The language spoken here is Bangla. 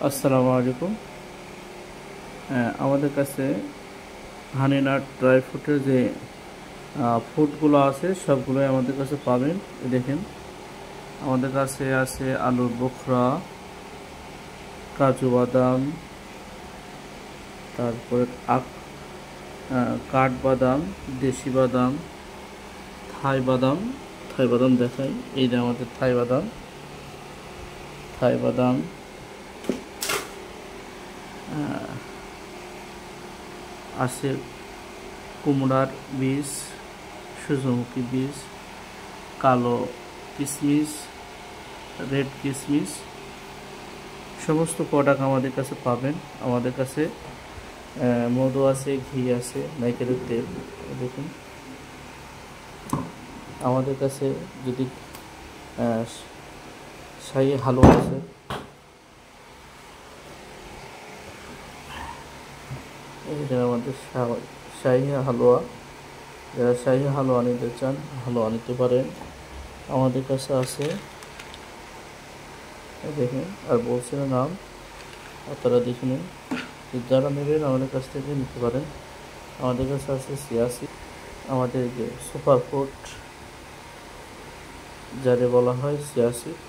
আসসালামু আলাইকুম। আমাদের কাছে হানি নাট ড্রাই ফ্রুটের যে ফুডগুলো আছে সবগুলোই আমাদের কাছে পাবেন। দেখেন, আমাদের কাছে আছে আলুর বোখরা, কাজু বাদাম, তারপরে কাঠবাদাম, দেশি বাদাম, থাই বাদাম দেখাই। এই যে আমাদের থাই বাদাম আছে, কুমড়ার বীজ, সূর্যমুখী বীজ, কালো কিশমিশ, রেড কিশমিশ, সমস্ত প্রোডাক্ট আমাদের কাছে পাবেন। আমাদের কাছে মধু আছে, ঘি আছে, নারকেলের তেল। দেখুন, আমাদের কাছে যদি শাহী হালুয়া আছে, এটা আমাদের শাহী হালুয়া। যারা শাহী হালুয়া নিতে চান, হালুয়া নিতে পারেন। আমাদের কাছে আছে, দেখুন, আর বলছি না নাম, আপনারা দেখে নিন। যারা নেবেন আমাদের কাছ থেকে নিতে পারেন। আমাদের কাছে আছে সিয়াসি, আমাদের যে সুপার ফুড যারে বলা হয় সিয়াসিড।